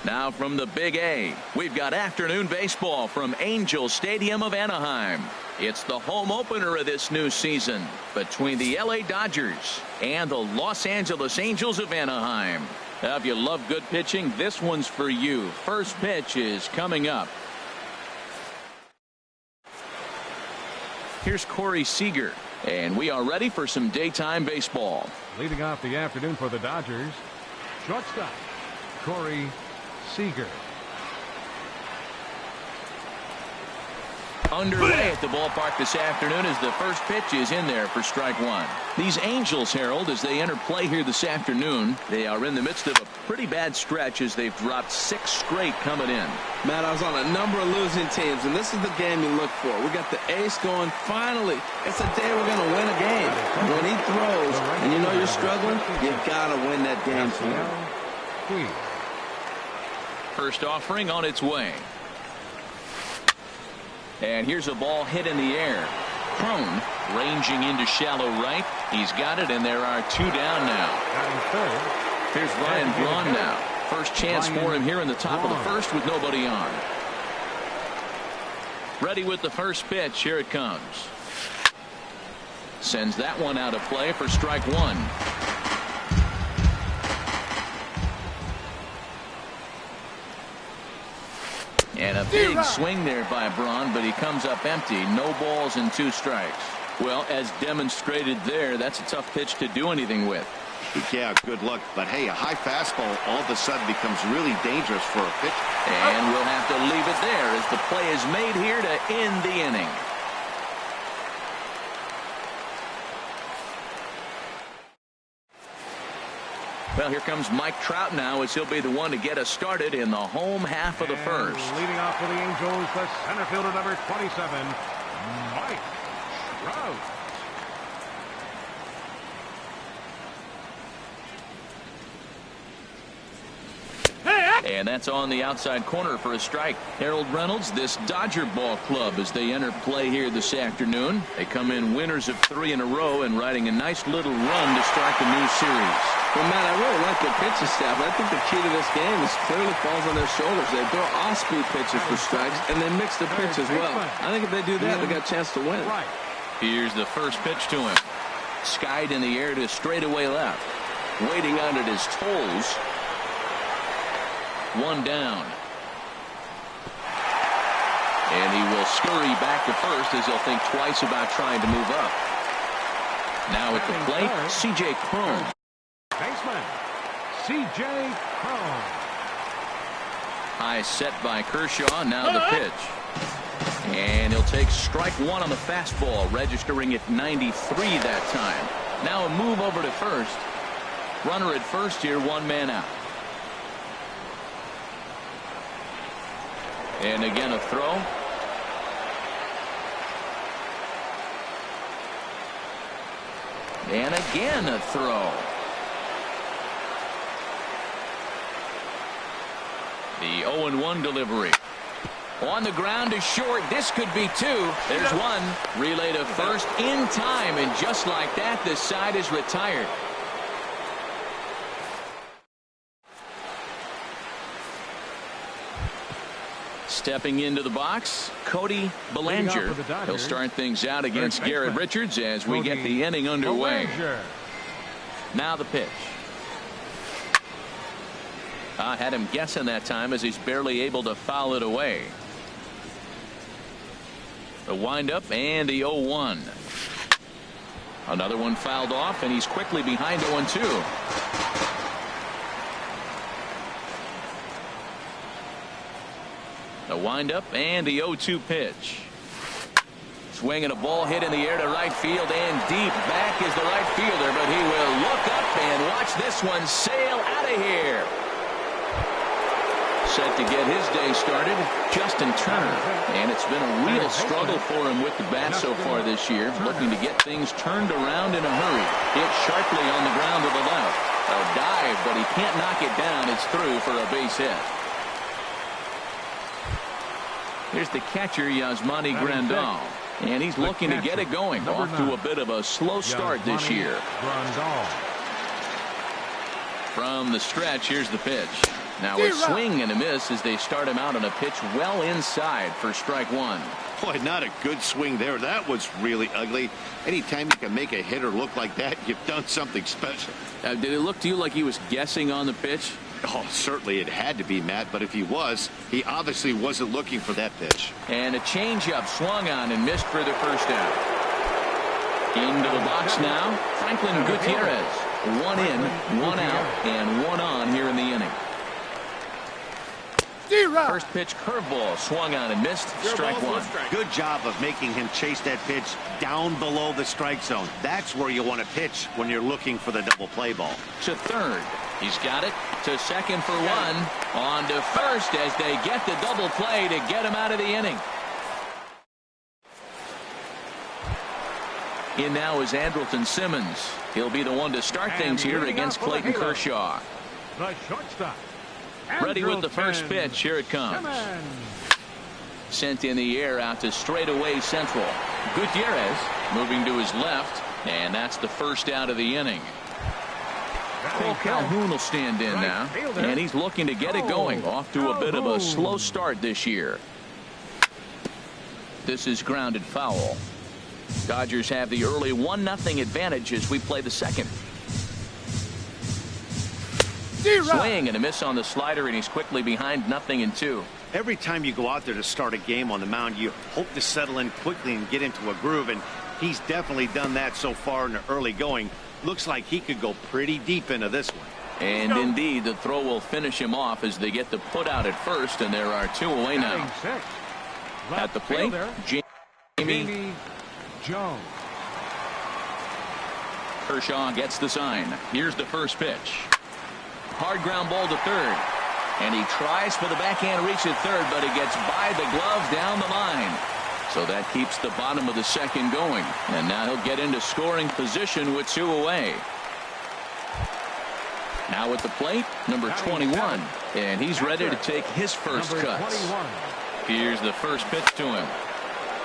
Now from the Big A, we've got afternoon baseball from Angel Stadium of Anaheim. It's the home opener of this new season between the LA Dodgers and the Los Angeles Angels of Anaheim. Now, if you love good pitching, this one's for you. First pitch is coming up. Here's Corey Seager, and we are ready for some daytime baseball. Leading off the afternoon for the Dodgers, shortstop Corey Seager. Underway at the ballpark this afternoon as the first pitch is in there for strike one. These Angels, Harold, as they enter play here this afternoon, they are in the midst of a pretty bad stretch as they've dropped 6 straight coming in. Matt, I was on a number of losing teams, and this is the game you look for. We got the ace going. Finally, it's a day we're going to win a game. When he throws and you know you're struggling, you got to win that game for him. First offering on its way. And here's a ball hit in the air. Prone, ranging into shallow right. He's got it, and there are 2 down now. Here's Ryan Braun now. First chance for him here in the top of the first with nobody on. Ready with the first pitch. Here it comes. Sends that one out of play for strike one. And a big swing there by Braun, but he comes up empty. No balls and 2 strikes. Well, as demonstrated there, that's a tough pitch to do anything with. Yeah, good luck. But hey, a high fastball all of a sudden becomes really dangerous for a pitch. And we'll have to leave it there as the play is made here to end the inning. Well, here comes Mike Trout now as he'll be the one to get us started in the home half of the first. Leading off for the Angels, the center fielder, number 27, Mike Trout. And that's on the outside corner for a strike. Harold Reynolds, this Dodger ball club as they enter play here this afternoon. They come in winners of 3 in a row and riding a nice little run to start the new series. Well, Matt, I really like their pitching staff. I think the key to this game is clearly falls on their shoulders. They throw off-speed pitches for strikes, and they mix the pitch as well. I think if they do that, they got a chance to win. Here's the first pitch to him. Skied in the air to straightaway left. Waiting out at his toes. 1 down. And he will scurry back to first as he'll think twice about trying to move up. Now at the plate, C.J. Cron. Baseman, C.J. Cron. High set by Kershaw. Now the pitch. And he'll take strike one on the fastball, registering at 93 that time. Now a move over to first. Runner at first here, 1 man out. And again a throw. And again a throw. The 0-1 delivery. On the ground is short. This could be 2. There's 1. Relay to first in time. And just like that, the side is retired. Stepping into the box, Cody Bellinger. He'll start things out against Garrett Richards as we get the inning underway. Now the pitch. I had him guessing that time as he's barely able to foul it away. The windup and the 0-1. Another one fouled off, and he's quickly behind 0-2. The windup and the 0-2 pitch. Swinging a ball hit in the air to right field and deep. Back is the right fielder, but he will look up and watch this one sail out of here. Set to get his day started, Justin Turner. And it's been a real struggle for him with the bat so far this year, looking to get things turned around in a hurry. Hit sharply on the ground to the left. A dive, but he can't knock it down. It's through for a base hit. Here's the catcher, Yasmani Grandal. And he's looking to get it going. Off to a bit of a slow start this year. From the stretch, here's the pitch. Now a swing and a miss as they start him out on a pitch well inside for strike one. Boy, not a good swing there. That was really ugly. Anytime you can make a hitter look like that, you've done something special. Did it look to you like he was guessing on the pitch? Oh, certainly it had to be, Matt, but if he was, he obviously wasn't looking for that pitch. And a changeup swung on and missed for the first out. Into the box now, Franklin Gutierrez. One in, one out, and one on here in the inning. First pitch curveball swung on and missed. Strike one. Good job of making him chase that pitch down below the strike zone. That's where you want to pitch when you're looking for the double play ball. To third. He's got it. To second for one. On to first as they get the double play to get him out of the inning. In now is Andrelton Simmons. He'll be the one to start things here against Clayton Kershaw. The shortstop. Ready with the first pitch. Here it comes. Sent in the air out to straightaway central. Gutierrez moving to his left, and that's the first out of the inning. Cole Calhoun will stand in now, and he's looking to get it going. Off to a bit of a slow start this year. This is grounded foul. Dodgers have the early 1-0 advantage as we play the second. Swing and a miss on the slider, and he's quickly behind 0-2. Every time you go out there to start a game on the mound, you hope to settle in quickly and get into a groove, and he's definitely done that so far in the early going. Looks like he could go pretty deep into this one. And indeed, the throw will finish him off as they get the put out at first, and there are two away now. At the plate, Jamie Jones. Kershaw gets the sign. Here's the first pitch. Hard ground ball to third. And he tries for the backhand reach at third, but it gets by the glove down the line. So that keeps the bottom of the second going. And now he'll get into scoring position with two away. Now at the plate, number 21. And he's ready to take his first cuts. Here's the first pitch to him.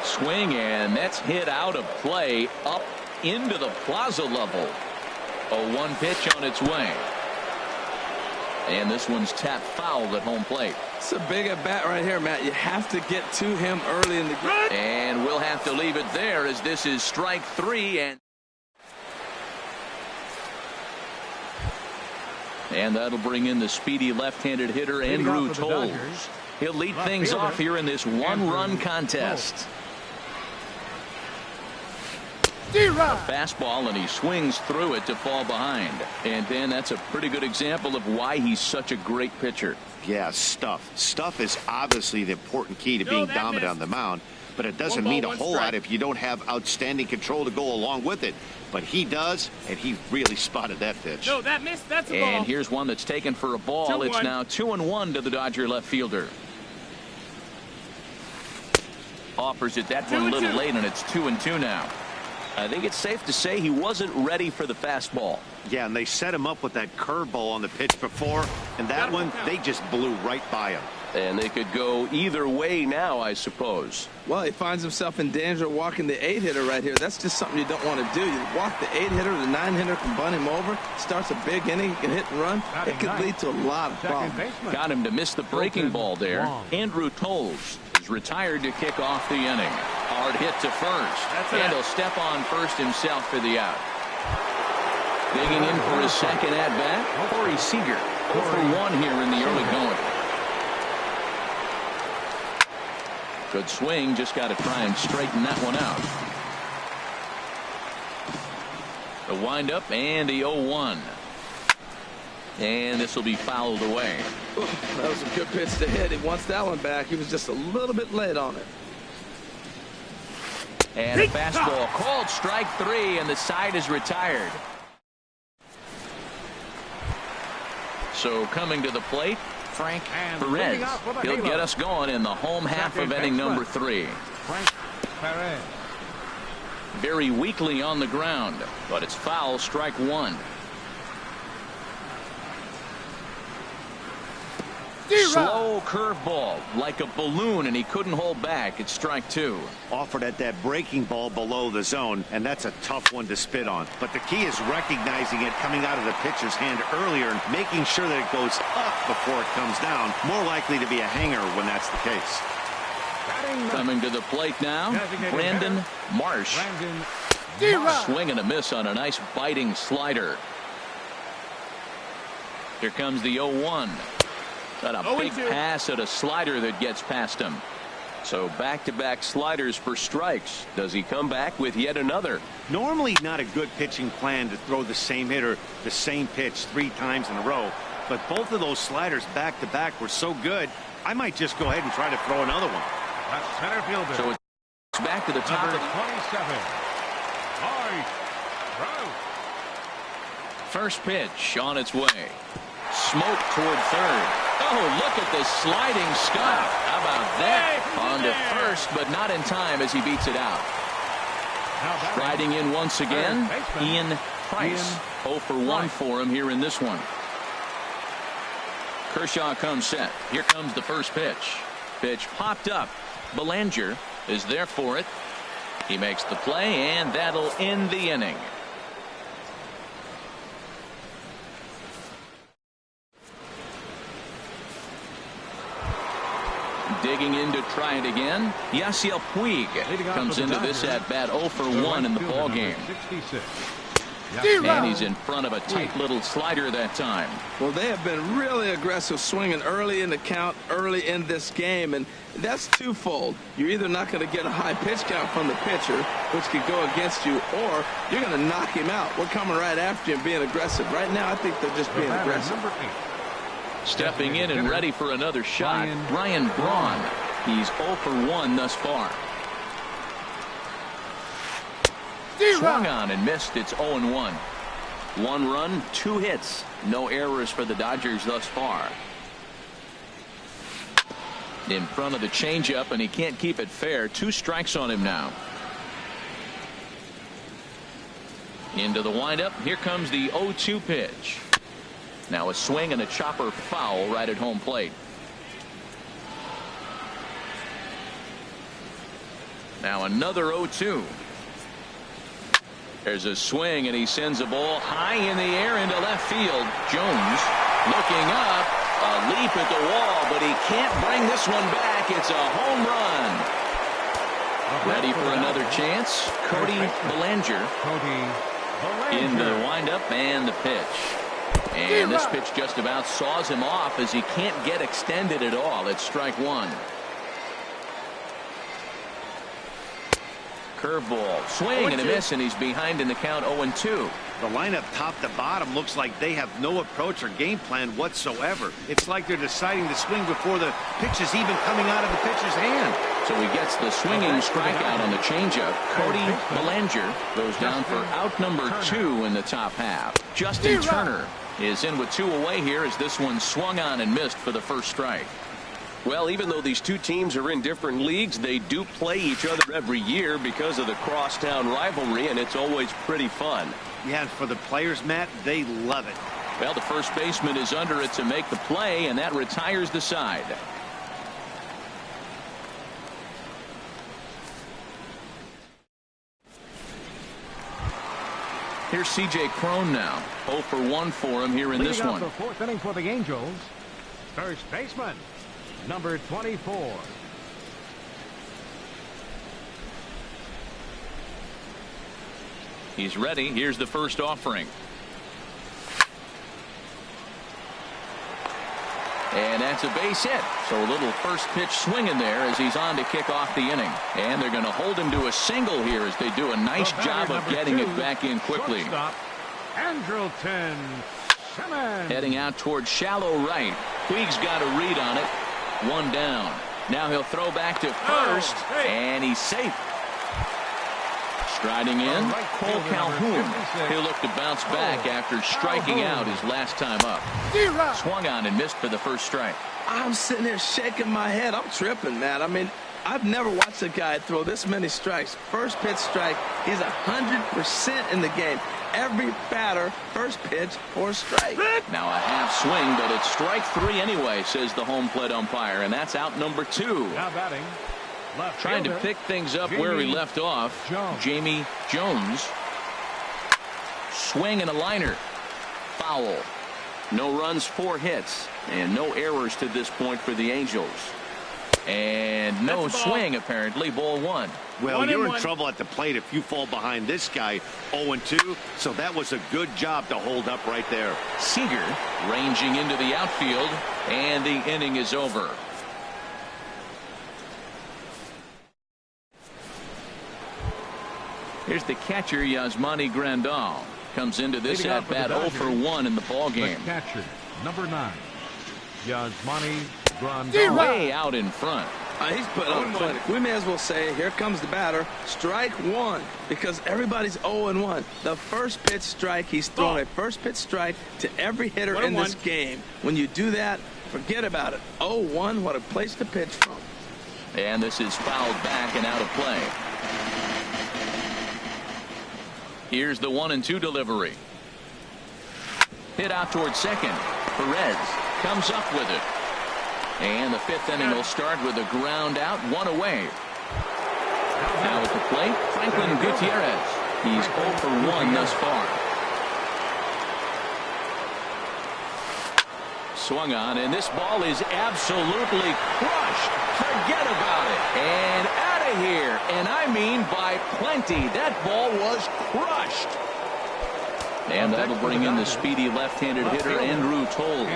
Swing, and that's hit out of play up into the plaza level. A 1 pitch on its way. And this one's tapped foul at home plate. It's a big at bat right here, Matt. You have to get to him early in the game. And we'll have to leave it there as this is strike 3. And that'll bring in the speedy left-handed hitter Andrew Toles. He'll lead things off here in this one-run contest. A fastball, and he swings through it to fall behind. And then that's a pretty good example of why he's such a great pitcher. Yeah, stuff. Stuff is obviously the important key to being dominant on the mound, but it doesn't mean a whole lot if you don't have outstanding control to go along with it. But he does, and he really spotted that pitch. No, that missed. That's a ball. And here's one that's taken for a ball. It's now 2-1 to the Dodger left fielder. Offers it that one a little late, and it's 2-2 now. I think it's safe to say he wasn't ready for the fastball. Yeah, and they set him up with that curveball on the pitch before, and that one, they just blew right by him. And they could go either way now, I suppose. Well, he finds himself in danger of walking the 8-hitter right here. That's just something you don't want to do. You walk the 8-hitter, the 9-hitter can bunt him over, starts a big inning, he can hit and run. It could lead to a lot of problems. Got him to miss the breaking ball there. Andrew Toles is retired to kick off the inning. Hard hit to first. And he'll step on first himself for the out. Digging in for his second at-bat, Corey Seager. 0 for 1 here in the early going. Good swing, just got to try and straighten that one out. The windup and the 0-1. And this will be fouled away. That was a good pitch to hit. He wants that one back. He was just a little bit late on it. And a fastball called strike 3, and the side is retired. So coming to the plate, Frank Perez. He'll get us going in the home half of inning number 3. Frank Perez. Very weakly on the ground, but it's foul, strike 1. Slow curveball, like a balloon, and he couldn't hold back. It's strike two. Offered at that breaking ball below the zone, and that's a tough one to spit on. But the key is recognizing it coming out of the pitcher's hand earlier and making sure that it goes up before it comes down. More likely to be a hanger when that's the case. Coming to the plate now, Brandon Marsh. Swing and a miss on a nice biting slider. Here comes the 0-1. Got a big pass at a slider that gets past him. So back-to-back sliders for strikes. Does he come back with yet another? Normally not a good pitching plan to throw the same hitter the same pitch 3 times in a row. But both of those sliders back-to-back were so good, I might just go ahead and try to throw another one. That's center fielder. So it's back to the top Number of the 27. first pitch on its way. Smoke toward third. Oh, look at the sliding scuff. How about that? On to first, but not in time as he beats it out. Riding in once again, Ian Price. 0 for 1 for him here in this one. Kershaw comes set. Here comes the first pitch. Pitch popped up. Belanger is there for it. He makes the play, and that'll end the inning. Digging in to try it again. Yasiel Puig comes into this at bat 0 for 1 in the ball game. And he's in front of a tight little slider that time. Well, they have been really aggressive swinging early in the count, early in this game, and that's twofold. You're either not going to get a high pitch count from the pitcher, which could go against you, or you're going to knock him out. We're coming right after him, being aggressive. Right now, I think they're just being aggressive. Stepping in and ready for another shot, Ryan Braun. He's 0 for 1 thus far. Swung on and missed. It's 0-1. 1 run, 2 hits. No errors for the Dodgers thus far. In front of the changeup, and he can't keep it fair. 2 strikes on him now. Into the windup. Here comes the 0-2 pitch. Now a swing and a chopper foul right at home plate. Now another 0-2. There's a swing, and he sends a ball high in the air into left field. Jones looking up, a leap at the wall, but he can't bring this one back. It's a home run. Ready for another chance. Cody Belanger into the windup and the pitch. And this pitch just about saws him off as he can't get extended at all. It's strike 1. Curveball, swing and a miss, and he's behind in the count 0-2. The lineup top to bottom looks like they have no approach or game plan whatsoever. It's like they're deciding to swing before the pitch is even coming out of the pitcher's hand. So he gets the swinging strikeout on the changeup. Cody Belanger goes down for out number 2 in the top half. Justin Turner is in with 2 away here as this one swung on and missed for the first strike. Well, even though these two teams are in different leagues, they do play each other every year because of the crosstown rivalry, and it's always pretty fun. Yeah, for the players, Matt, they love it. Well, the first baseman is under it to make the play, and that retires the side. Here's C.J. Cron now. 0 for 1 for him here in this one. The 4th inning for the Angels. First baseman, number 24. He's ready. Here's the first offering. And that's a base hit. So a little first pitch swing in there as he's on to kick off the inning. And they're going to hold him to a single here as they do a nice job of getting it back in quickly. Andrelton Simmons. Heading out towards shallow right. Puig's got a read on it. 1 down. Now he'll throw back to first, and he's safe. Striding in, Cole Calhoun. He'll look to bounce back after striking out his last time up. Swung on and missed for the first strike. I'm sitting there shaking my head. I'm tripping, man. I mean, I've never watched a guy throw this many strikes. First pitch strike, he's 100% in the game. Every batter, first pitch or strike. Now a half swing, but it's strike 3 anyway, says the home plate umpire, and that's out number 2. Now batting. Left Trying to fielder, pick things up Jamie where he left off. Jamie Jones. Swing and a liner. Foul. No runs, 4 hits, and no errors to this point for the Angels. And no swing, apparently. Ball 1. Well, you're in trouble at the plate if you fall behind this guy 0-2, so that was a good job to hold up right there. Seager ranging into the outfield, and the inning is over. Here's the catcher, Yasmani Grandal. Comes into this at bat 0 for 1 in the ball game. The catcher, number 9, Yasmani Grandal. Way out in front. He's putting on a clinic. We may as well say, here comes the batter. Strike 1, because everybody's 0-1. The first pitch strike, he's thrown a first pitch strike to every hitter in this game. When you do that, forget about it. 0-1, what a place to pitch from. And this is fouled back and out of play. Here's the 1-2 delivery. Hit out towards second. Perez comes up with it. And the 5th inning will start with a ground out, 1 away. Now at the plate, Franklin Gutierrez. He's 0 for 1 thus far. Swung on, and this ball is absolutely crushed. Forget about it. And out of here. And I mean by plenty. That ball was crushed. And that'll bring in the speedy left-handed hitter, Andrew Toles.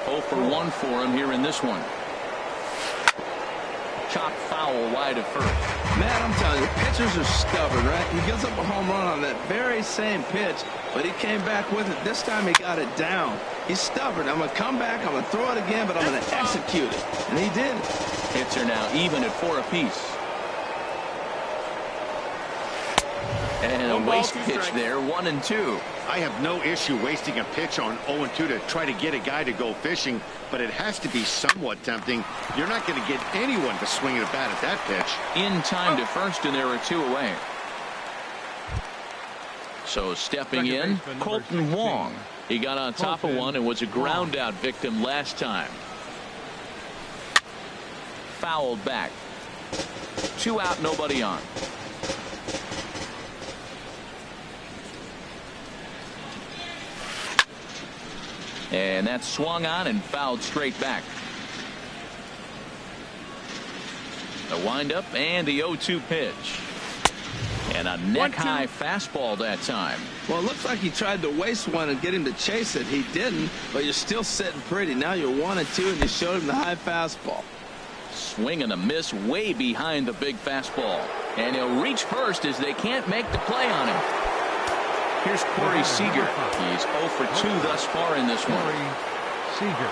0 for 1 for him here in this one. Chop foul wide of first. Man, I'm telling you, pitchers are stubborn, right? He gives up a home run on that very same pitch, but he came back with it. This time he got it down. He's stubborn. I'm going to come back, I'm going to throw it again, but I'm going to execute it. And he did. Hits are now even at 4 apiece. And a waste pitch there, 1-2. I have no issue wasting a pitch on 0-2 to try to get a guy to go fishing, but it has to be somewhat tempting. You're not going to get anyone to swing at a bat at that pitch. In time to first, and there are 2 away. So stepping in, Colton Wong. He got on top of one and was a ground out victim last time. Fouled back. 2 out, nobody on. And that swung on and fouled straight back. The windup and the 0-2 pitch. And a neck-high fastball that time. Well, it looks like he tried to waste one and get him to chase it. He didn't, but you're still sitting pretty. Now you're 1-2, and you showed him the high fastball. Swing and a miss way behind the big fastball. And he'll reach first as they can't make the play on him. Here's Corey Seager. He's 0 for 2 thus far in this one. Seager.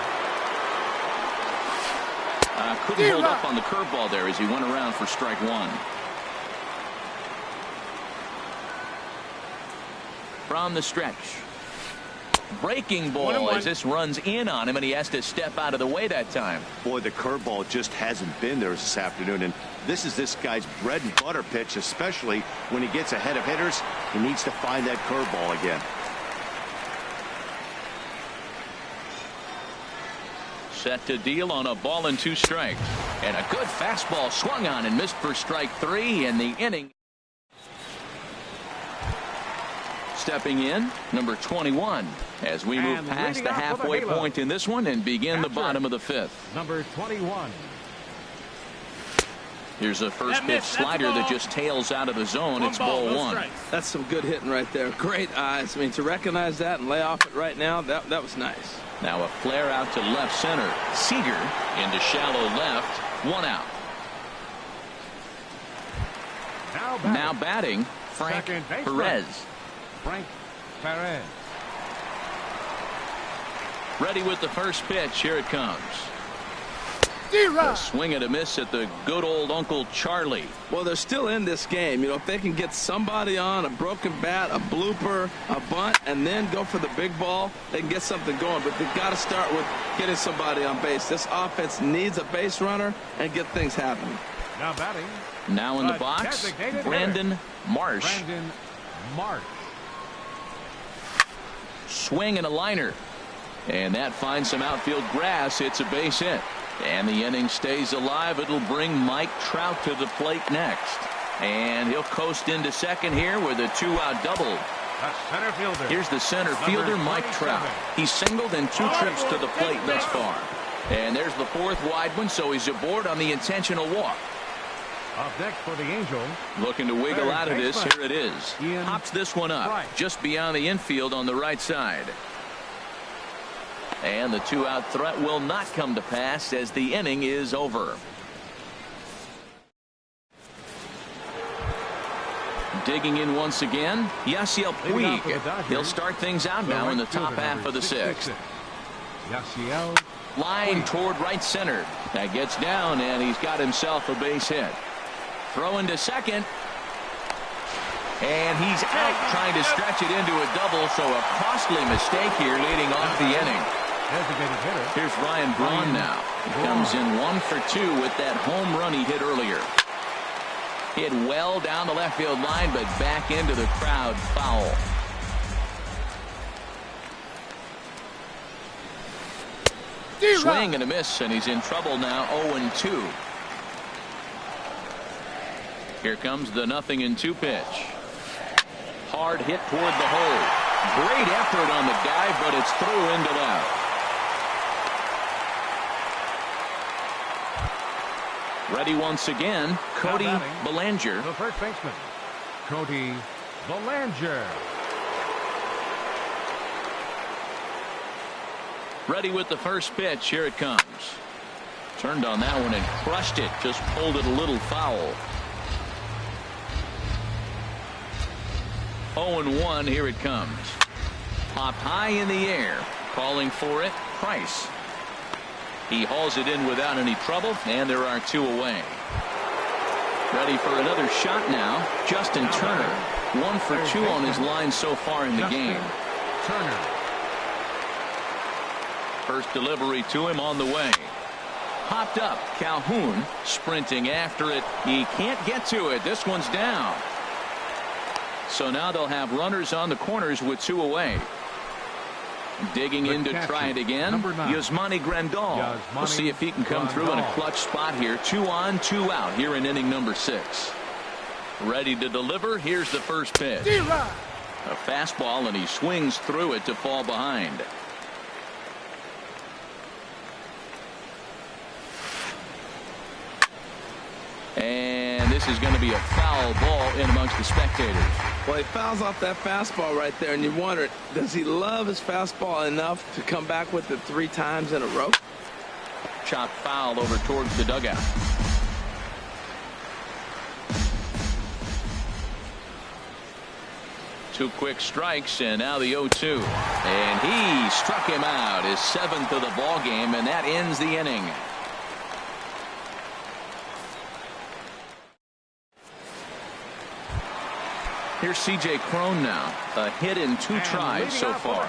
Couldn't hold up on the curveball there as he went around for strike 1. From the stretch. Breaking ball as this runs in on him, and he has to step out of the way that time. Boy, the curveball just hasn't been there this afternoon, and this is this guy's bread and butter pitch, especially when he gets ahead of hitters. He needs to find that curveball again. Set to deal on a ball and 2 strikes. And a good fastball swung on and missed for strike 3 in the inning. Stepping in, number 21, as we move past the halfway point in this one and begin the bottom of the 5th. Number 21. Here's a first pitch slider that just tails out of the zone. It's ball 1. That's some good hitting right there. Great eyes. I mean, to recognize that and lay off it right now, that was nice. Now a flare out to left center. Seager into shallow left. 1 out. Now batting, Frank Perez. Frank Perez. Ready with the first pitch. Here it comes. A swing and a miss at the good old Uncle Charlie. Well, they're still in this game. You know, if they can get somebody on, a broken bat, a blooper, a bunt, and then go for the big ball, they can get something going. But they've got to start with getting somebody on base. This offense needs a base runner and get things happening. Now batting. Now in the box, Brandon Marsh. Brandon Marsh. Swing and a liner. And that finds some outfield grass. It's a base hit. And the inning stays alive. It'll bring Mike Trout to the plate next. And he'll coast into second here with a 2-out double. Center fielder. Here's the center fielder, Mike Trout. He's singled in 2 trips to the plate thus far. And there's the 4th wide one, so he's aboard on the intentional walk. Up next for the Angels. Looking to wiggle out of this. Here it is. Hops this one up just beyond the infield on the right side. And the 2-out threat will not come to pass as the inning is over. Digging in once again, Yasiel Puig. He'll start things out now in the top half of the 6th. Yasiel. Line toward right center. That gets down, and he's got himself a base hit. Throw into second. And he's out trying to stretch it into a double, so a costly mistake here leading off the inning. Here's Ryan Braun now. He comes in 1 for 2 with that home run he hit earlier. Hit well down the left field line, but back into the crowd, foul. Swing and a miss, and he's in trouble now, 0-2. Here comes the 0-2 pitch. Hard hit toward the hole. Great effort on the dive, but it's through into left. Ready once again, Cody Bellinger. The first baseman, Cody Bellinger. Ready with the first pitch. Here it comes. Turned on that one and crushed it. Just pulled it a little foul. 0-1. Here it comes. Popped high in the air. Calling for it, Price. He hauls it in without any trouble, and there are 2 away. Ready for another shot now. Justin Turner. 1 for 2 on his line so far in the game. Turner. First delivery to him on the way. Popped up. Calhoun sprinting after it. He can't get to it. This one's down. So now they'll have runners on the corners with 2 away. Digging in to try it again. Yasmani Grandal. We'll see if he can come through in a clutch spot here. 2 on, 2 out here in inning number 6. Ready to deliver. Here's the first pitch. A fastball, and he swings through it to fall behind. And this is going to be a foul ball in amongst the spectators. Well, he fouls off that fastball right there, and you wonder, does he love his fastball enough to come back with it 3 times in a row? Chopped foul over towards the dugout. Two quick strikes, and now the 0-2. And he struck him out, his 7th of the ball game, and that ends the inning. Here's C.J. Cron now. A hit in 2 tries so far.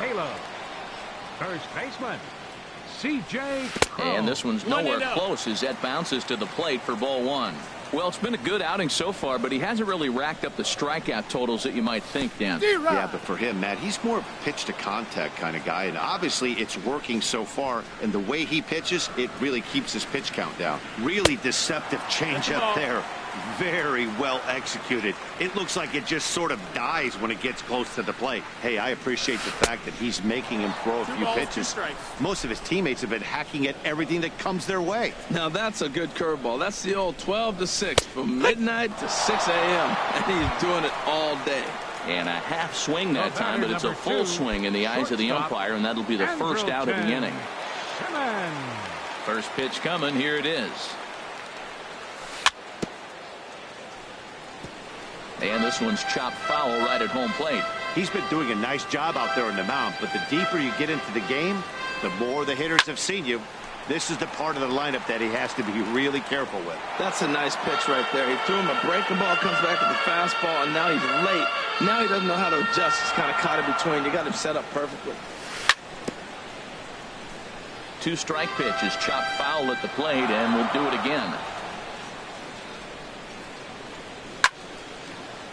First baseman, C.J. Cron. And this one's nowhere close as that bounces to the plate for ball 1. Well, it's been a good outing so far, but he hasn't really racked up the strikeout totals that you might think, Dan. Yeah, but for him, Matt, he's more of a pitch-to-contact kind of guy, and obviously it's working so far, and the way he pitches, it really keeps his pitch count down. Really deceptive changeup there. Very well executed. It looks like it just sort of dies when it gets close to the plate. Hey, I appreciate the fact that he's making him throw a few pitches. Most of his teammates have been hacking at everything that comes their way. Now that's a good curveball. That's the old 12 to 6 from midnight to 6 a.m. and he's doing it all day. And a half swing that time, but it's a full swing in the eyes of the umpire, and that'll be the first out of the inning. First pitch coming. Here it is. And this one's chopped foul right at home plate. He's been doing a nice job out there on the mound, but the deeper you get into the game, the more the hitters have seen you. This is the part of the lineup that he has to be really careful with. That's a nice pitch right there. He threw him a breaking ball, comes back with the fastball, and now he's late. Now he doesn't know how to adjust. He's kind of caught in between. You got him set up perfectly. 2 strike pitches, chopped foul at the plate, and we'll do it again.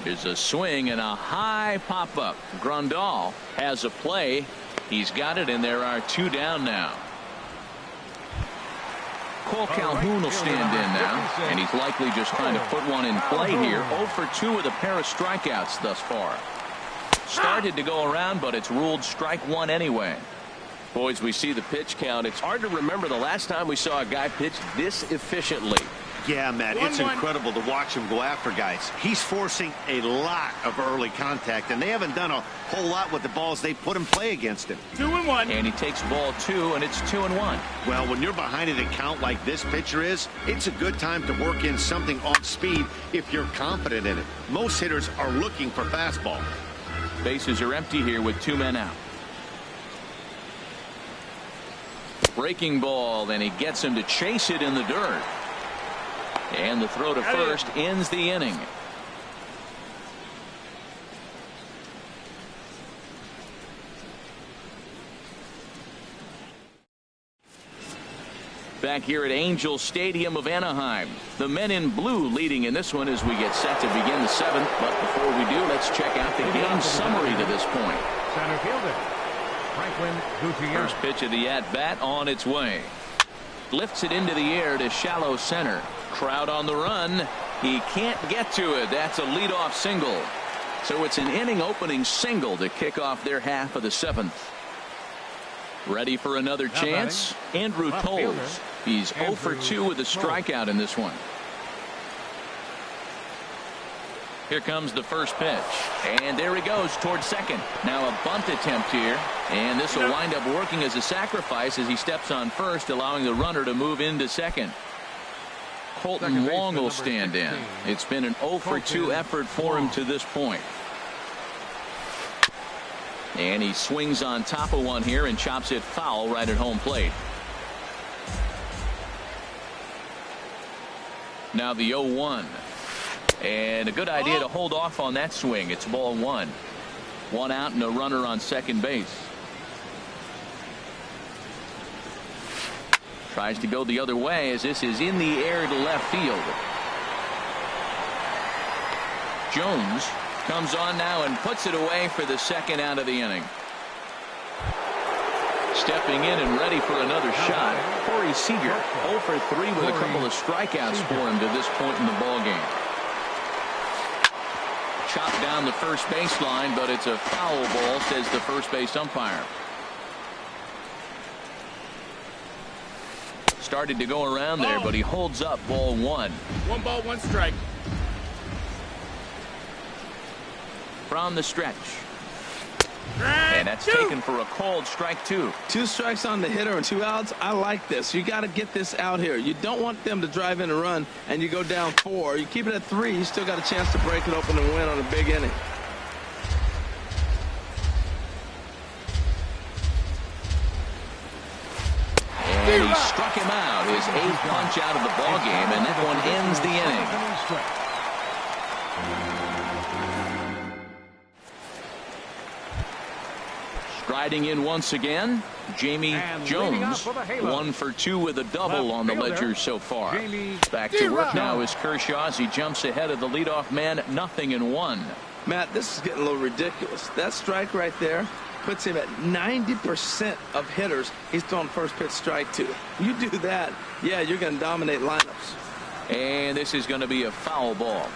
There's a swing and a high pop-up. Grandal has a play. He's got it, and there are 2 down now. Cole Calhoun will stand in now, and he's likely just trying to put one in play here. 0 for 2 with a pair of strikeouts thus far. Started to go around, but it's ruled strike 1 anyway. Boys, we see the pitch count. It's hard to remember the last time we saw a guy pitch this efficiently. Yeah, Matt, it's incredible to watch him go after guys. He's forcing a lot of early contact, and they haven't done a whole lot with the balls they put in play against him. 2-1. And he takes ball 2, and it's 2-1. Well, when you're behind an account like this pitcher is, it's a good time to work in something off speed if you're confident in it. Most hitters are looking for fastball. Bases are empty here with 2 men out. Breaking ball, and he gets him to chase it in the dirt. And the throw to first ends the inning. Back here at Angel Stadium of Anaheim, the men in blue leading in this one as we get set to begin the 7th. But before we do, let's check out the game summary to this point. Center fielder, Franklin Gutierrez. First pitch of the at-bat on its way. Lifts it into the air to shallow center. Crowd on the run. He can't get to it. That's a leadoff single. So it's an inning opening single to kick off their half of the 7th. Ready for another chance? Andrew Toles. He's 0 for 2 with a strikeout in this one. Here comes the first pitch. And there he goes towards second. Now a bunt attempt here. And this will wind up working as a sacrifice as he steps on first, allowing the runner to move into second. Colton Wong will stand in. It's been an 0 for 2 effort for him to this point. And he swings on top of one here and chops it foul right at home plate. Now the 0-1. And a good idea to hold off on that swing. It's ball 1. 1 out and a runner on second base. Tries to go the other way as this is in the air to left field. Jones comes on now and puts it away for the 2nd out of the inning. Stepping in and ready for another shot, Corey Seager. 0 for 3 with a couple of strikeouts for him to this point in the ballgame. Chopped down the first baseline, but it's a foul ball, says the first base umpire. Started to go around there, but he holds up ball 1. 1 ball, 1 strike. From the stretch. And that's taken for a called strike 2. 2 strikes on the hitter and 2 outs. I like this. You got to get this out here. You don't want them to drive in a run and you go down 4. You keep it at 3. You still got a chance to break it open and win on a big inning. And he struck him out. His 8th punch out of the ballgame, and that one ends the inning. Striding in once again, Jamie Jones. 1 for 2 with a double on the ledger so far. Back to work now is Kershaw as he jumps ahead of the leadoff man, 0-1. Matt, this is getting a little ridiculous. That strike right there puts him at 90% of hitters he's thrown first pitch strike to. You do that, yeah, you're going to dominate lineups. And this is going to be a foul ball.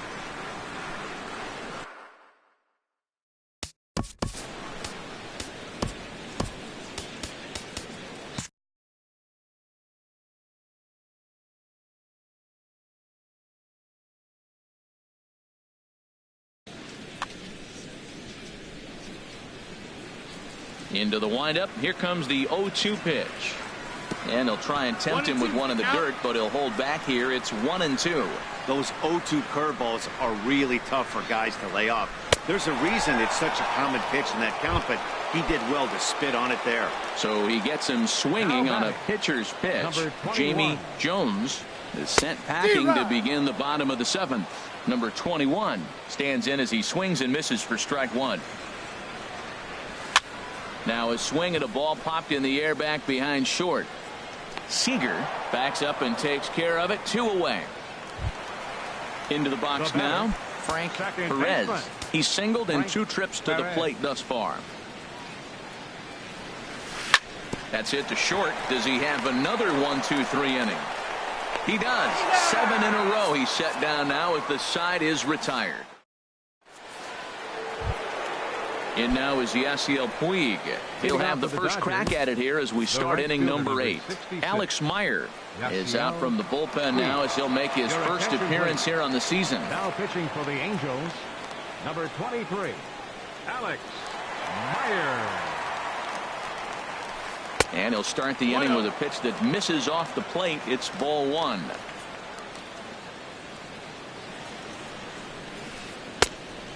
Into the windup. Here comes the 0-2 pitch. And they'll try and tempt him with one in the dirt, but he'll hold back here. It's 1-2. Those 0-2 curveballs are really tough for guys to lay off. There's a reason it's such a common pitch in that count, but he did well to spit on it there. So he gets him swinging on a pitcher's pitch. Jamie Jones is sent packing to begin the bottom of the 7th. Number 21 stands in as he swings and misses for strike 1. Now a swing and a ball popped in the air back behind short. Seager backs up and takes care of it. 2 away. Into the box now. Frank Second Perez. baseman. He's singled in Frank 2 trips to the Perez. plate thus far. That's hit to short. Does he have another 1-2-3 inning? He does. 7 in a row he's set down now as the side is retired. In now is Yasiel Puig. He'll have the first crack at it here as we start inning number 8. Alex Meyer is out from the bullpen now as he'll make his first appearance here on the season. Now pitching for the Angels, number 23, Alex Meyer. And he'll start the inning with a pitch that misses off the plate. It's ball 1.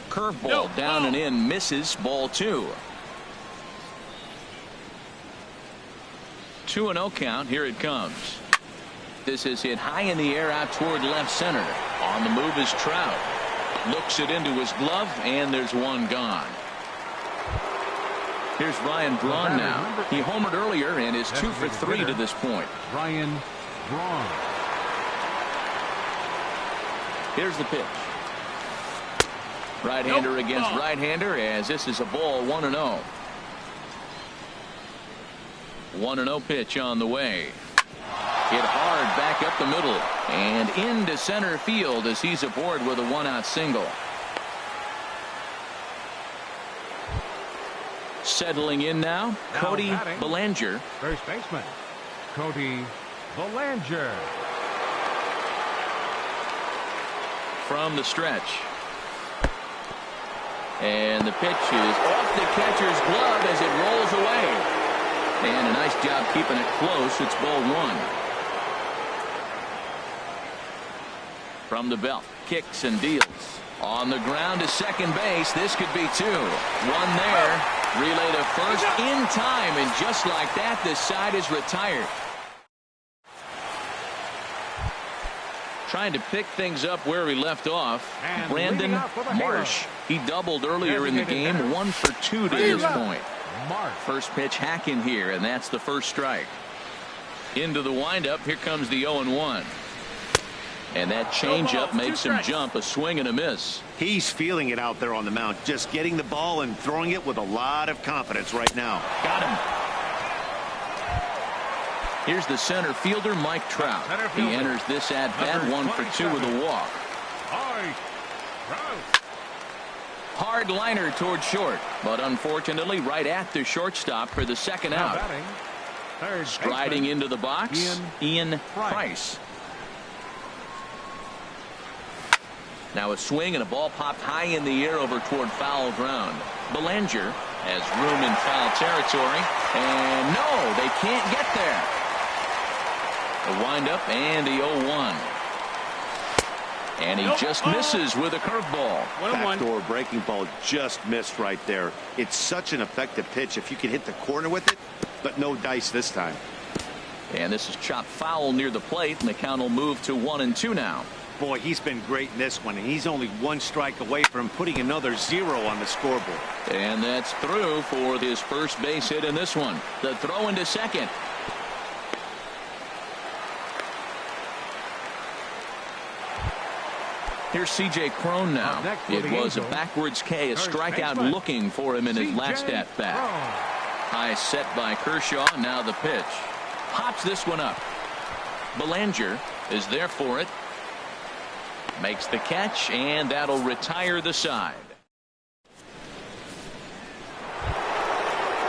Curveball down and in, misses, ball 2. 2-0 count. Here it comes. This is hit high in the air out toward left center. On the move is Trout. Looks it into his glove, and there's one gone. Here's Ryan Braun now. He homered earlier and is 2 for 3 to this point. Ryan Braun. Here's the pitch. Right-hander against right-hander as this is a ball 1-0. 1-0 pitch on the way. Hit hard back up the middle and into center field as he's aboard with a 1-out single. Settling in now, Cody Bellinger. First baseman, Cody Bellinger. From the stretch. And the pitch is off the catcher's glove as it rolls away. And a nice job keeping it close. It's ball 1. From the belt, kicks and deals. On the ground to second base. This could be 2. 1 there. Relay to first in time. And just like that, this side is retired. Trying to pick things up where we left off. And Brandon Marsh. He doubled earlier in the game. 1 for 2 to this point. First pitch hacking here, and that's the first strike. Into the windup. Here comes the 0-1. And that changeup makes him jump. A swing and a miss. He's feeling it out there on the mound, just getting the ball and throwing it with a lot of confidence right now. Got him. Here's the center fielder, Mike Trout. He enters this at bat 1 for 2 with a walk. Hard liner toward short, but unfortunately right at the shortstop for the second out. Striding into the box, Ian Price. Now a swing and a ball popped high in the air over toward foul ground. Bellinger has room in foul territory, and no, they can't get there. The windup and the 0-1. And he just misses with a curveball. Backdoor breaking ball just missed right there. It's such an effective pitch if you can hit the corner with it, but no dice this time. And this is chopped foul near the plate, and the count will move to 1-2 now. Boy, he's been great in this one, and he's only 1 strike away from putting another 0 on the scoreboard. And that's through for his first base hit in this one. The throw into second. Here's C.J. Cron now. It was a backwards K, a strikeout looking for him in his last at-bat. High set by Kershaw. Now the pitch. Pops this one up. Bellinger is there for it. Makes the catch, and that'll retire the side.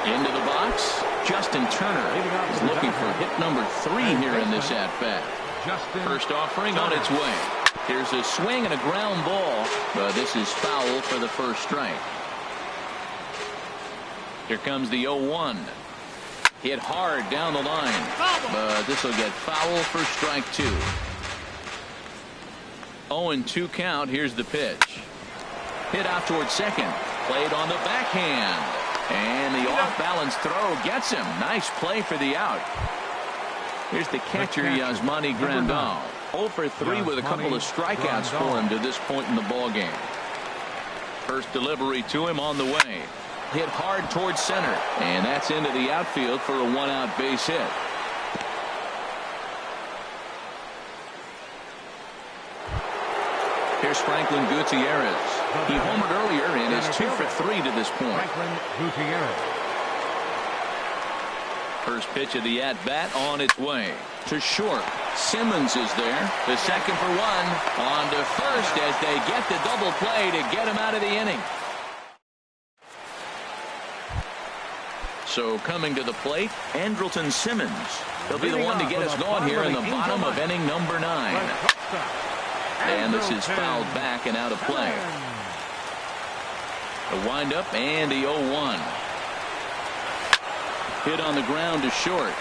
Into the box, Justin Turner is looking for hit number 3 here in this at-bat. First offering on its way. Here's a swing and a ground ball, but this is foul for the first strike. Here comes the 0-1. Hit hard down the line, but this will get foul for strike 2. 0-2 count. Here's the pitch. Hit out towards second. Played on the backhand. And the off-balance throw gets him. Nice play for the out. Here's the catcher, Yasmani Grandal. 0 for 3 with a couple of strikeouts for him to this point in the ballgame. First delivery to him on the way. Hit hard towards center. And that's into the outfield for a 1-out base hit. Here's Franklin Gutierrez. He homered earlier and is 2 for 3 to this point. Franklin Gutierrez. First pitch of the at-bat on its way. To short. Simmons is there. The second for one. On to first as they get the double play to get him out of the inning. So coming to the plate, Andrelton Simmons. He'll be the one to get us going here in the bottom of inning number 9. And this is fouled back and out of play. The windup and the 0-1. Hit on the ground to short.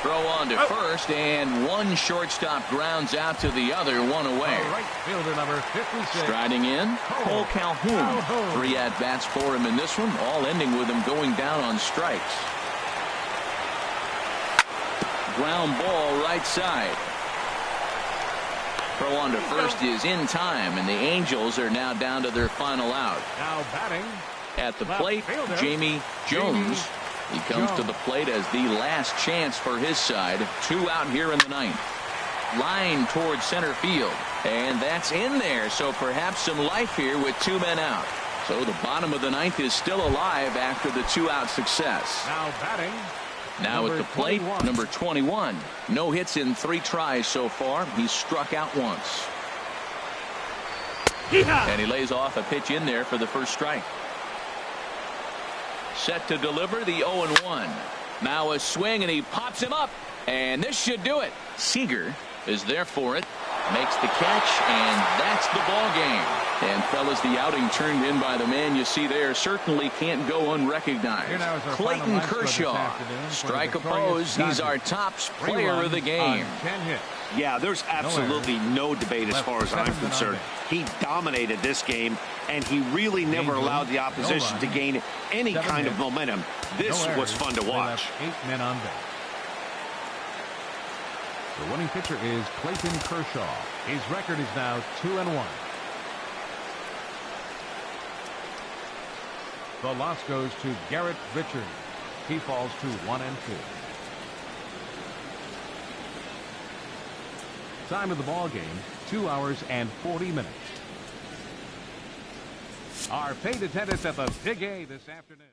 Throw on to first, and one shortstop grounds out to the other, one away. Right fielder number 56. Striding in, Cole Calhoun. 3 at-bats for him in this one, all ending with him going down on strikes. Ground ball right side. Throw on to first is in time, and the Angels are now down to their final out. Now batting. At the plate, Jamie Jones. He comes to the plate as the last chance for his side. 2 out here in the 9th. Line towards center field. And that's in there, so perhaps some life here with 2 men out. So the bottom of the 9th is still alive after the 2-out success. Now batting. Now at the plate, number 21. No hits in 3 tries so far. He's struck out once. And he lays off a pitch in there for the first strike. Set to deliver the 0-1. Now a swing, and he pops him up. And this should do it. Seager is there for it. Makes the catch, and that's the ball game. And, fellas, the outing turned in by the man you see there certainly can't go unrecognized. Clayton Kershaw. Strike opposed. He's our top player of the game. Yeah, there's absolutely no debate as far as I'm concerned. He dominated this game, and he really never allowed the opposition to gain any kind of momentum. This was fun to watch. 8 men on base. The winning pitcher is Clayton Kershaw. His record is now 2-1. The loss goes to Garrett Richards. He falls to 1-2. Time of the ball game, 2 hours and 40 minutes. Our paid attendance at the Big A this afternoon.